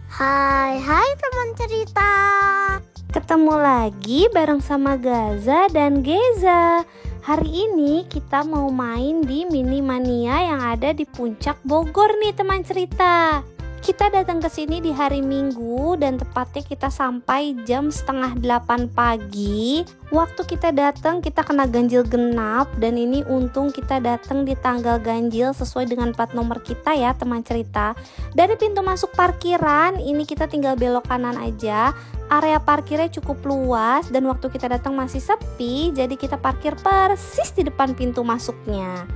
Hai teman cerita. Ketemu lagi bareng sama Gaza dan Geza. Hari ini kita mau main di Mini Mania yang ada di Puncak Bogor nih teman cerita. Kita datang ke sini di hari Minggu dan tepatnya kita sampai jam 7:30 pagi. Waktu kita datang kita kena ganjil genap dan ini untung kita datang di tanggal ganjil sesuai dengan plat nomor kita ya teman cerita. Dari pintu masuk parkiran ini kita tinggal belok kanan aja. Area parkirnya cukup luas dan waktu kita datang masih sepi, jadi kita parkir persis di depan pintu masuknya.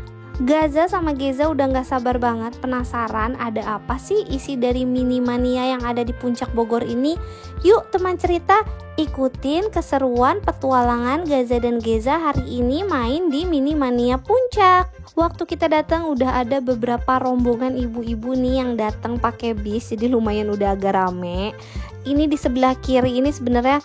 Gaza sama Geza udah gak sabar banget, penasaran ada apa sih isi dari Mini Mania yang ada di Puncak Bogor ini. Yuk teman cerita, ikutin keseruan petualangan Gaza dan Geza hari ini main di Mini Mania Puncak. Waktu kita datang udah ada beberapa rombongan ibu-ibu nih yang datang pakai bis, jadi lumayan udah agak rame. Ini di sebelah kiri ini sebenarnya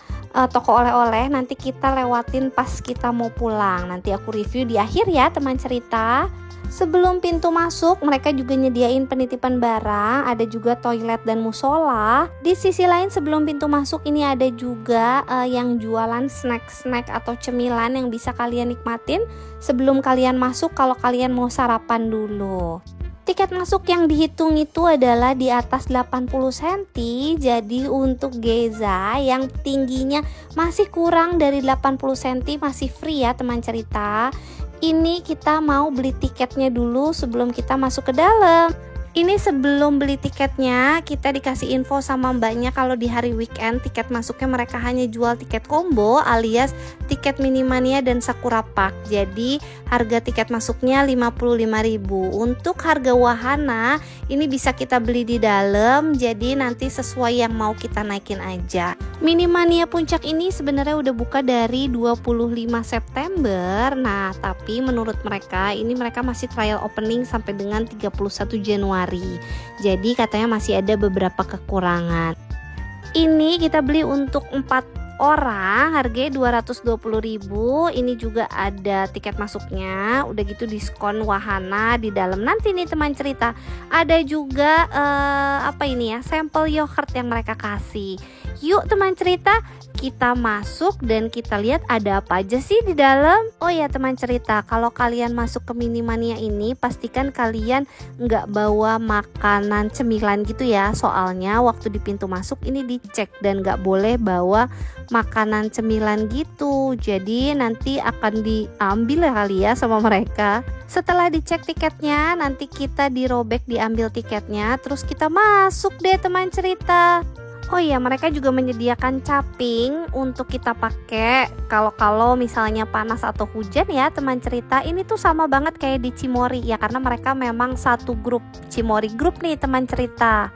toko oleh-oleh, nanti kita lewatin pas kita mau pulang. Nanti aku review di akhir ya teman cerita. Sebelum pintu masuk mereka juga nyediain penitipan barang, ada juga toilet dan musola. Di sisi lain sebelum pintu masuk ini ada juga yang jualan snack-snack atau cemilan yang bisa kalian nikmatin sebelum kalian masuk kalau kalian mau sarapan dulu. Tiket masuk yang dihitung itu adalah di atas 80 cm. Jadi untuk Geza yang tingginya masih kurang dari 80 cm masih free ya teman cerita. Ini kita mau beli tiketnya dulu sebelum kita masuk ke dalam. Ini sebelum beli tiketnya kita dikasih info sama mbaknya kalau di hari weekend tiket masuknya mereka hanya jual tiket combo alias tiket Mini Mania dan Sakura Park. Jadi harga tiket masuknya 55.000. Untuk harga wahana ini bisa kita beli di dalam, jadi nanti sesuai yang mau kita naikin aja. Mini Mania Puncak ini sebenarnya udah buka dari 25 September. Nah, tapi menurut mereka ini mereka masih trial opening sampai dengan 31 Januari. Jadi katanya masih ada beberapa kekurangan. Ini kita beli untuk 4 orang, harganya 220.000. Ini juga ada tiket masuknya, udah gitu diskon wahana di dalam. Nanti nih teman cerita, ada juga sampel yogurt yang mereka kasih. Yuk teman cerita, kita masuk dan kita lihat ada apa aja sih di dalam. Oh ya teman cerita, kalau kalian masuk ke Mini Mania ini pastikan kalian nggak bawa makanan cemilan gitu ya. Soalnya waktu di pintu masuk ini dicek dan nggak boleh bawa makanan cemilan gitu. Jadi nanti akan diambil ya kali ya sama mereka. Setelah dicek tiketnya, nanti kita dirobek diambil tiketnya, terus kita masuk deh teman cerita. Oh iya, mereka juga menyediakan caping untuk kita pakai kalau misalnya panas atau hujan ya teman cerita. Ini tuh sama banget kayak di Cimory ya, karena mereka memang satu grup, Cimory Group nih teman cerita.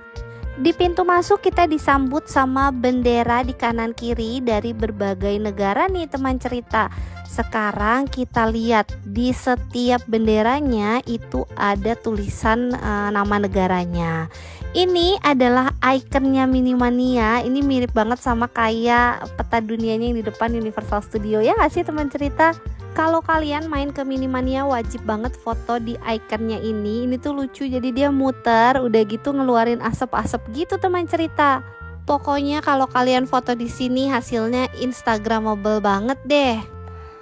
Di pintu masuk kita disambut sama bendera di kanan kiri dari berbagai negara nih teman cerita. Sekarang kita lihat di setiap benderanya itu ada tulisan nama negaranya. Ini adalah ikonnya Mini Mania. Ini mirip banget sama kayak peta dunianya yang di depan Universal Studio ya nggak sih teman cerita? Kalau kalian main ke Mini Mania wajib banget foto di ikonnya ini. Ini tuh lucu, jadi dia muter udah gitu ngeluarin asap-asap gitu teman cerita. Pokoknya kalau kalian foto di sini hasilnya instagramable banget deh.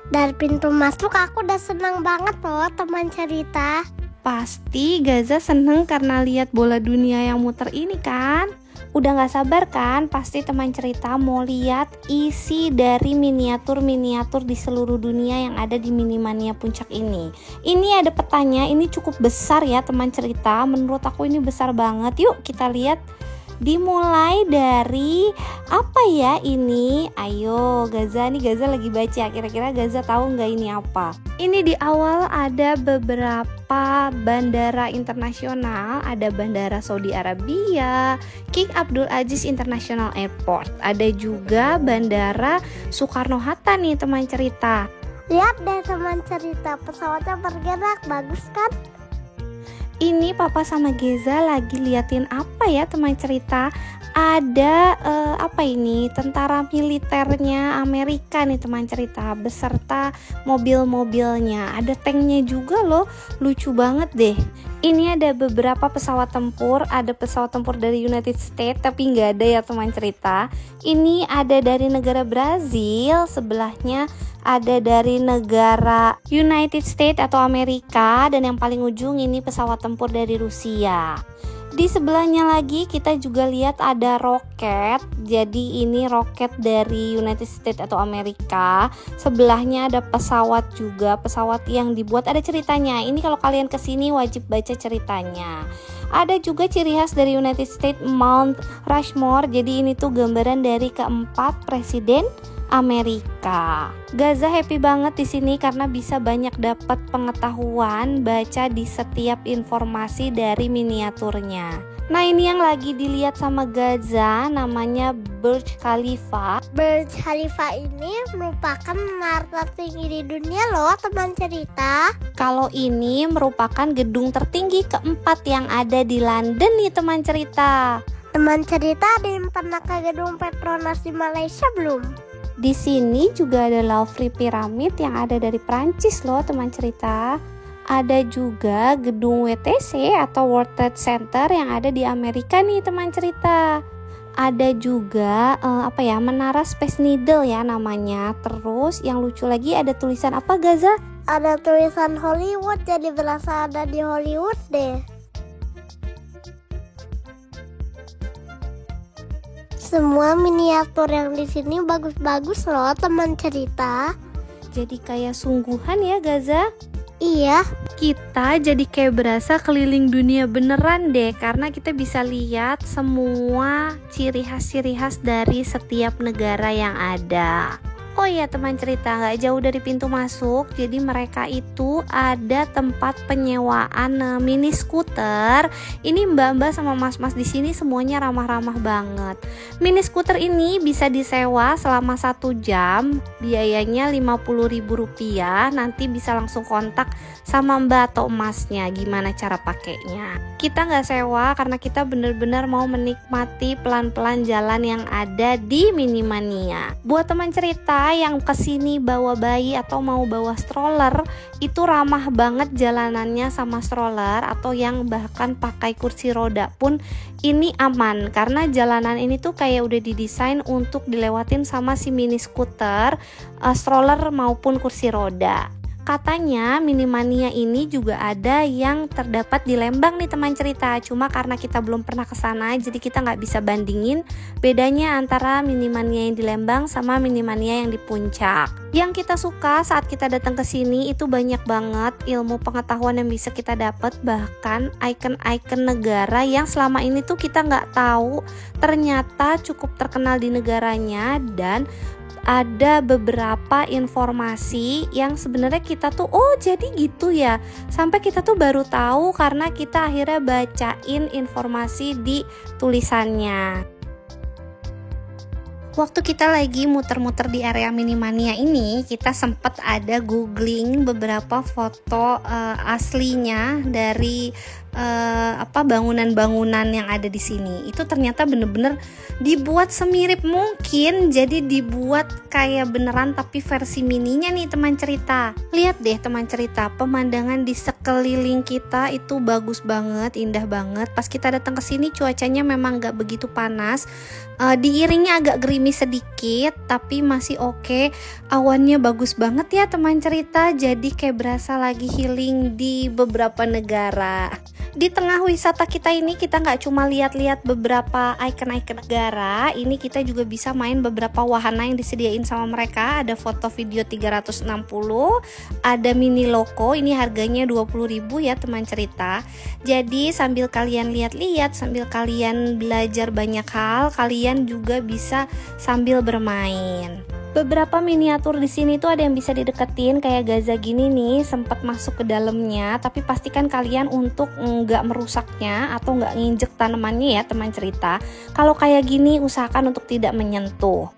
Dari pintu masuk aku udah senang banget loh teman cerita. Pasti Gaza seneng karena lihat bola dunia yang muter ini kan. Udah gak sabar kan? Pasti teman cerita mau lihat isi dari miniatur-miniatur di seluruh dunia yang ada di Mini Mania Puncak ini. Ini ada petanya, ini cukup besar ya teman cerita. Menurut aku ini besar banget. Yuk kita lihat. Dimulai dari apa ya ini? Ayo Gaza lagi baca. Kira-kira Gaza tahu nggak ini apa? Ini di awal ada beberapa bandara internasional. Ada Bandara Saudi Arabia, King Abdul Aziz International Airport. Ada juga Bandara Soekarno-Hatta nih teman cerita. Lihat deh teman cerita, pesawatnya bergerak, bagus kan? Ini papa sama Geza lagi liatin apa ya teman cerita. Ada tentara militernya Amerika nih teman cerita, beserta mobil-mobilnya. Ada tanknya juga loh, lucu banget deh. Ini ada beberapa pesawat tempur, ada pesawat tempur dari United States tapi nggak ada ya teman cerita. Ini ada dari negara Brazil, sebelahnya ada dari negara United States atau Amerika, dan yang paling ujung ini pesawat tempur dari Rusia. Di sebelahnya lagi kita juga lihat ada roket. Jadi ini roket dari United States atau Amerika. Sebelahnya ada pesawat juga, pesawat yang dibuat ada ceritanya. Ini kalau kalian kesini wajib baca ceritanya. Ada juga ciri khas dari United States, Mount Rushmore. Jadi ini tuh gambaran dari keempat presiden Amerika. Gaza happy banget di sini karena bisa banyak dapat pengetahuan baca di setiap informasi dari miniaturnya. Nah, ini yang lagi dilihat sama Gaza namanya Burj Khalifa. Burj Khalifa ini merupakan menara tertinggi di dunia loh teman cerita. Kalau ini merupakan gedung tertinggi keempat yang ada di London nih teman cerita. Teman cerita, ada yang pernah ke gedung Petronas di Malaysia belum? Di sini juga ada Louvre Pyramid yang ada dari Prancis loh teman cerita. Ada juga gedung WTC atau World Trade Center yang ada di Amerika nih teman cerita. Ada juga Menara Space Needle ya namanya. Terus yang lucu lagi ada tulisan apa Gaza? Ada tulisan Hollywood, jadi berasa ada di Hollywood deh. Semua miniatur yang di sini bagus-bagus loh teman cerita. Jadi kayak sungguhan ya Gaza? Iya. Kita jadi kayak berasa keliling dunia beneran deh, karena kita bisa lihat semua ciri khas dari setiap negara yang ada. Oh iya teman cerita, nggak jauh dari pintu masuk, jadi mereka itu ada tempat penyewaan mini skuter. Ini mbak-mbak sama mas-mas di sini semuanya ramah-ramah banget. Mini skuter ini bisa disewa selama 1 jam, biayanya Rp50.000. Nanti bisa langsung kontak sama mbak atau emasnya gimana cara pakainya. Kita nggak sewa karena kita bener-bener mau menikmati pelan-pelan jalan yang ada di Minimania. Buat teman cerita yang kesini bawa bayi atau mau bawa stroller, itu ramah banget jalanannya sama stroller, atau yang bahkan pakai kursi roda pun ini aman karena jalanan ini tuh kayak udah didesain untuk dilewatin sama si mini skuter, stroller maupun kursi roda. Katanya Minimania ini juga ada yang terdapat di Lembang nih teman cerita. Cuma karena kita belum pernah ke sana, jadi kita nggak bisa bandingin bedanya antara Minimania yang di Lembang sama Minimania yang di Puncak. Yang kita suka saat kita datang ke sini itu banyak banget ilmu pengetahuan yang bisa kita dapat, bahkan icon-icon negara yang selama ini tuh kita nggak tahu ternyata cukup terkenal di negaranya, dan ada beberapa informasi yang sebenarnya kita tuh oh jadi gitu ya, sampai kita tuh baru tahu karena kita akhirnya bacain informasi di tulisannya. Waktu kita lagi muter-muter di area Minimania ini, kita sempat ada googling beberapa foto aslinya dari bangunan-bangunan yang ada di sini. Itu ternyata bener-bener dibuat semirip mungkin, jadi dibuat kayak beneran tapi versi mininya nih teman cerita. Lihat deh teman cerita, pemandangan di sekeliling kita itu bagus banget, indah banget. Pas kita datang ke sini cuacanya memang gak begitu panas, diiringnya agak gerimis sedikit tapi masih oke. Awannya bagus banget ya teman cerita, jadi kayak berasa lagi healing di beberapa negara. Di tengah wisata kita ini kita nggak cuma lihat-lihat beberapa ikon-ikon negara, ini kita juga bisa main beberapa wahana yang disediain sama mereka. Ada foto video 360, ada mini loco, ini harganya 20.000 ya teman cerita. Jadi sambil kalian lihat-lihat, sambil kalian belajar banyak hal, kalian juga bisa sambil bermain. Beberapa miniatur di sini tuh ada yang bisa dideketin kayak Gaza gini nih, sempat masuk ke dalamnya, tapi pastikan kalian untuk nggak merusaknya atau nggak nginjek tanamannya ya teman cerita. Kalau kayak gini usahakan untuk tidak menyentuh.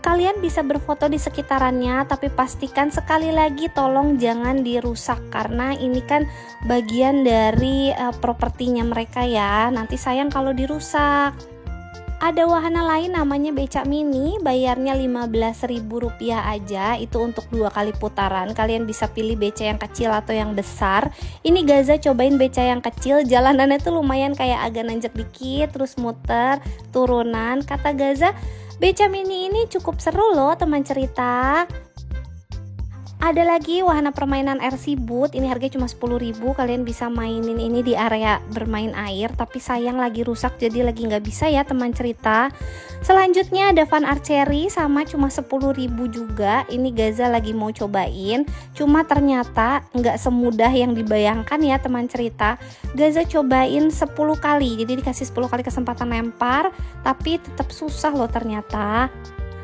Kalian bisa berfoto di sekitarannya, tapi pastikan sekali lagi tolong jangan dirusak karena ini kan bagian dari propertinya mereka ya. Nanti sayang kalau dirusak. Ada wahana lain namanya becak mini, bayarnya Rp15.000 aja, itu untuk 2 kali putaran. Kalian bisa pilih becak yang kecil atau yang besar. Ini Gaza cobain becak yang kecil, jalanannya tuh lumayan kayak agak nanjak dikit, terus muter, turunan. Kata Gaza, becak mini ini cukup seru loh teman cerita. Ada lagi wahana permainan RC Boot, ini harganya cuma 10.000. Kalian bisa mainin ini di area bermain air, tapi sayang lagi rusak jadi lagi nggak bisa ya teman cerita. Selanjutnya ada fun archery, sama cuma 10.000 juga. Ini Gaza lagi mau cobain, cuma ternyata nggak semudah yang dibayangkan ya teman cerita. Gaza cobain 10 kali, jadi dikasih 10 kali kesempatan lempar, tapi tetap susah loh ternyata.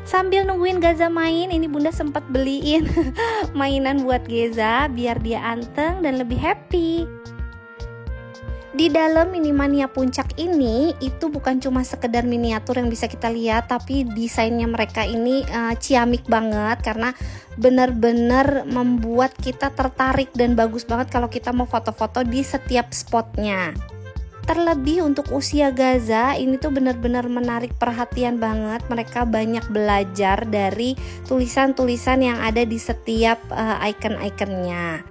Sambil nungguin Gaza main, ini Bunda sempat beliin mainan buat Gaza biar dia anteng dan lebih happy. Di dalam Mini Mania Puncak ini, itu bukan cuma sekedar miniatur yang bisa kita lihat, tapi desainnya mereka ini ciamik banget karena benar-benar membuat kita tertarik dan bagus banget kalau kita mau foto-foto di setiap spotnya. Terlebih untuk usia Gaza, ini tuh benar-benar menarik perhatian banget. Mereka banyak belajar dari tulisan-tulisan yang ada di setiap icon-iconnya.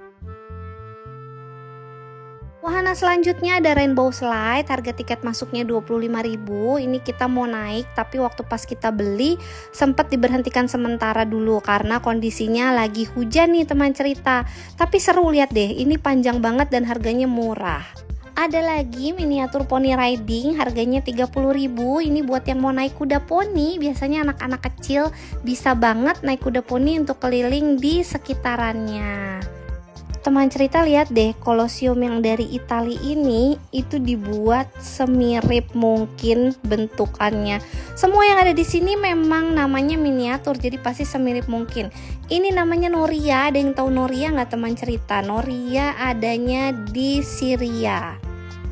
Wahana selanjutnya ada Rainbow Slide, harga tiket masuknya 25.000. Ini kita mau naik, tapi waktu pas kita beli sempat diberhentikan sementara dulu karena kondisinya lagi hujan nih teman cerita. Tapi seru, lihat deh, ini panjang banget dan harganya murah. Ada lagi miniatur pony riding, harganya 30.000. Ini buat yang mau naik kuda poni. Biasanya anak-anak kecil bisa banget naik kuda poni untuk keliling di sekitarannya. Teman cerita, lihat deh, Colosseum yang dari Italia ini itu dibuat semirip mungkin bentukannya. Semua yang ada di sini memang namanya miniatur, jadi pasti semirip mungkin. Ini namanya Noria. Ada yang tahu Noria nggak teman cerita? Noria adanya di Syria.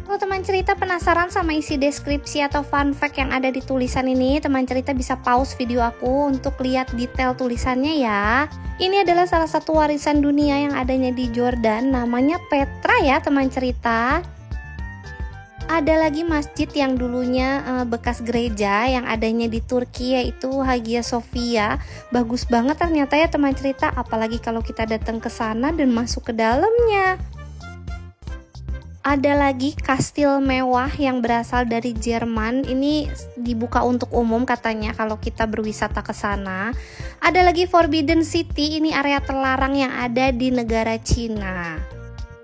Kalau teman cerita penasaran sama isi deskripsi atau fun fact yang ada di tulisan ini, teman cerita bisa pause video aku untuk lihat detail tulisannya ya. Ini adalah salah satu warisan dunia yang adanya di Jordan, namanya Petra ya teman cerita. Ada lagi masjid yang dulunya bekas gereja yang adanya di Turki, yaitu Hagia Sophia. Bagus banget ternyata ya teman cerita, apalagi kalau kita datang ke sana dan masuk ke dalamnya. Ada lagi kastil mewah yang berasal dari Jerman. Ini dibuka untuk umum katanya kalau kita berwisata ke sana. Ada lagi Forbidden City, ini area terlarang yang ada di negara Cina.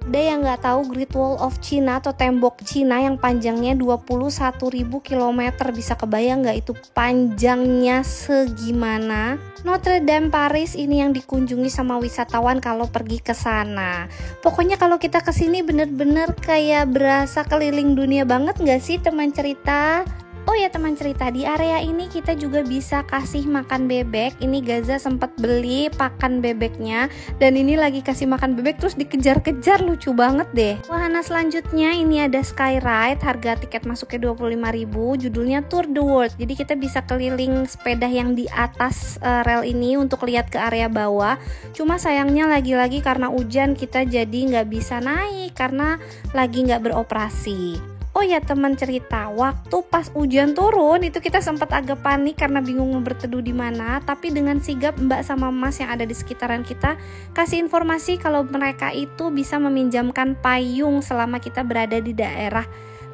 Ada yang nggak tahu Great Wall of China atau tembok Cina yang panjangnya 21.000 km. Bisa kebayang nggak itu panjangnya segimana? Notre Dame Paris ini yang dikunjungi sama wisatawan kalau pergi ke sana. Pokoknya kalau kita kesini bener-bener kayak berasa keliling dunia banget nggak sih teman cerita? Oh ya teman cerita, di area ini kita juga bisa kasih makan bebek. Ini Gaza sempat beli pakan bebeknya, dan ini lagi kasih makan bebek terus dikejar-kejar, lucu banget deh. Wahana selanjutnya ini ada Skyride, harga tiket masuknya 25.000, judulnya Tour the World. Jadi kita bisa keliling sepeda yang di atas rel ini untuk lihat ke area bawah. Cuma sayangnya lagi-lagi karena hujan kita jadi nggak bisa naik karena lagi nggak beroperasi. Oh ya teman cerita, waktu pas hujan turun itu kita sempat agak panik karena bingung mau berteduh di mana. Tapi dengan sigap Mbak sama Mas yang ada di sekitaran kita kasih informasi kalau mereka itu bisa meminjamkan payung selama kita berada di daerah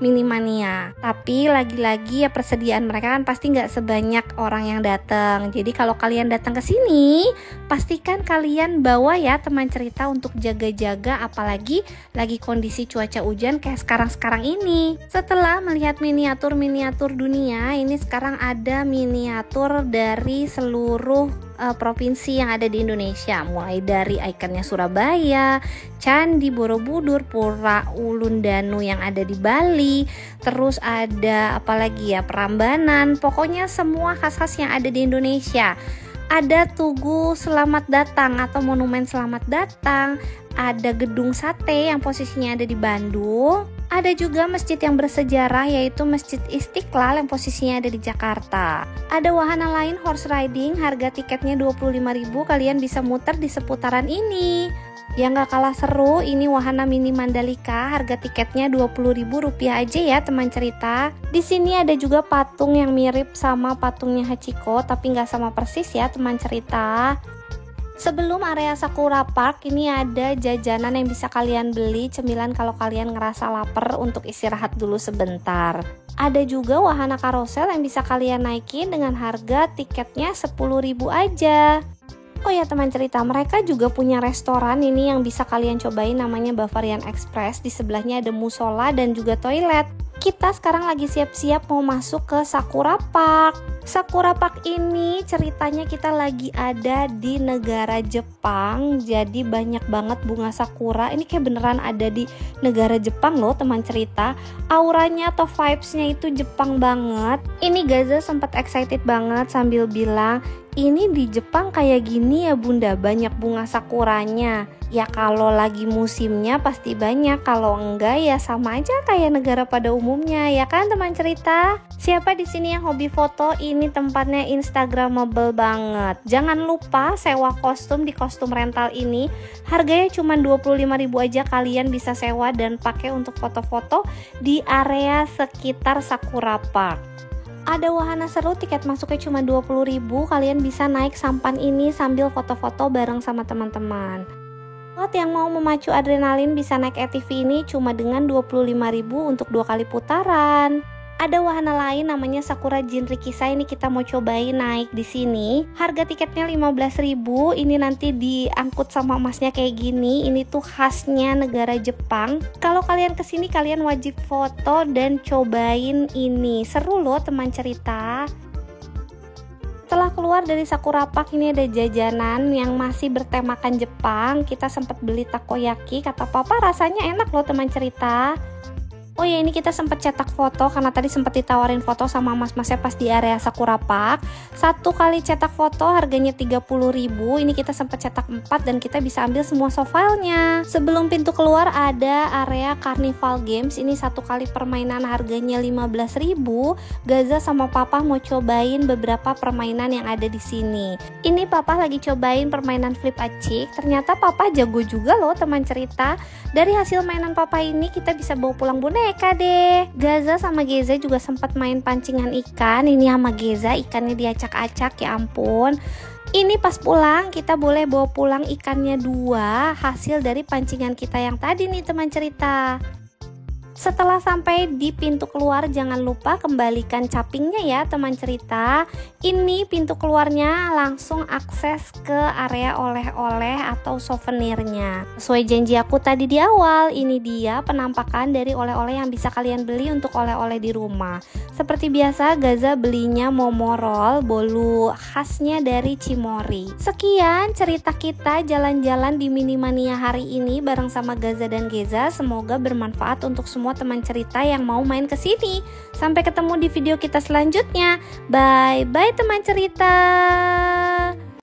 Mini Mania. Tapi lagi-lagi ya persediaan mereka kan pasti nggak sebanyak orang yang datang. Jadi kalau kalian datang ke sini, pastikan kalian bawa ya teman cerita untuk jaga-jaga, apalagi lagi kondisi cuaca hujan kayak sekarang-sekarang ini. Setelah melihat miniatur-miniatur dunia, ini sekarang ada miniatur dari seluruh provinsi yang ada di Indonesia, mulai dari ikonnya Surabaya, Candi Borobudur, Pura Ulun Danu yang ada di Bali, terus ada apalagi ya, Prambanan, pokoknya semua khas-khas yang ada di Indonesia. Ada Tugu Selamat Datang atau Monumen Selamat Datang, ada Gedung Sate yang posisinya ada di Bandung. Ada juga masjid yang bersejarah yaitu Masjid Istiqlal yang posisinya ada di Jakarta. Ada wahana lain horse riding, harga tiketnya 25.000, kalian bisa muter di seputaran ini. Yang nggak kalah seru, ini wahana mini Mandalika, harga tiketnya Rp20.000 aja ya teman cerita. Di sini ada juga patung yang mirip sama patungnya Hachiko, tapi nggak sama persis ya teman cerita. Sebelum area Sakura Park, ini ada jajanan yang bisa kalian beli, cemilan kalau kalian ngerasa lapar untuk istirahat dulu sebentar. Ada juga wahana karosel yang bisa kalian naikin dengan harga tiketnya Rp10.000 aja. Oh ya teman cerita, mereka juga punya restoran ini yang bisa kalian cobain, namanya Bavarian Express. Di sebelahnya ada musola dan juga toilet. Kita sekarang lagi siap-siap mau masuk ke Sakura Park. Sakura Park ini ceritanya kita lagi ada di negara Jepang. Jadi banyak banget bunga sakura. Ini kayak beneran ada di negara Jepang loh teman cerita. Auranya atau vibesnya itu Jepang banget. Ini Gaza sempat excited banget sambil bilang, ini di Jepang kayak gini ya bunda, banyak bunga sakuranya. Ya kalau lagi musimnya pasti banyak, kalau enggak ya sama aja kayak negara pada umumnya, ya kan teman cerita? Siapa di sini yang hobi foto? Ini tempatnya instagramable banget. Jangan lupa sewa kostum di kostum rental ini. Harganya cuma Rp25.000 aja, kalian bisa sewa dan pakai untuk foto-foto di area sekitar Sakura Park. Ada wahana seru, tiket masuknya cuma Rp20.000. Kalian bisa naik sampan ini sambil foto-foto bareng sama teman-teman. Buat yang mau memacu adrenalin bisa naik ATV ini cuma dengan Rp25.000 untuk 2 kali putaran. Ada wahana lain namanya Sakura Jinrikisha, ini kita mau cobain naik di sini. Harga tiketnya Rp15.000. Ini nanti diangkut sama emasnya kayak gini. Ini tuh khasnya negara Jepang. Kalau kalian kesini kalian wajib foto dan cobain ini. Seru loh teman cerita. Setelah keluar dari Sakura Park, ini ada jajanan yang masih bertemakan Jepang. Kita sempat beli takoyaki, kata papa rasanya enak loh teman cerita. Oh ya, ini kita sempat cetak foto karena tadi sempat ditawarin foto sama mas-masnya pas di area Sakura Park. 1 kali cetak foto harganya Rp30.000. Ini kita sempat cetak 4 dan kita bisa ambil semua softfilenya. Sebelum pintu keluar ada area Carnival Games. Ini 1 kali permainan harganya Rp15.000. Gaza sama papa mau cobain beberapa permainan yang ada di sini. Ini papa lagi cobain permainan flip a chick. Ternyata papa jago juga loh teman cerita. Dari hasil mainan papa ini kita bisa bawa pulang boneka deh. Gaza sama Geza juga sempat main pancingan ikan. Ini sama Geza ikannya diacak-acak, ya ampun. Ini pas pulang kita boleh bawa pulang ikannya 2 hasil dari pancingan kita yang tadi nih teman cerita. Setelah sampai di pintu keluar jangan lupa kembalikan capingnya ya teman cerita. Ini pintu keluarnya langsung akses ke area oleh-oleh atau souvenirnya. Sesuai janji aku tadi di awal, ini dia penampakan dari oleh-oleh yang bisa kalian beli untuk oleh-oleh di rumah. Seperti biasa Gaza belinya momorol, bolu khasnya dari Cimory. Sekian cerita kita jalan-jalan di Minimania hari ini bareng sama Gaza dan Geza. Semoga bermanfaat untuk semua teman cerita yang mau main ke sini. Sampai ketemu di video kita selanjutnya. Bye bye teman cerita.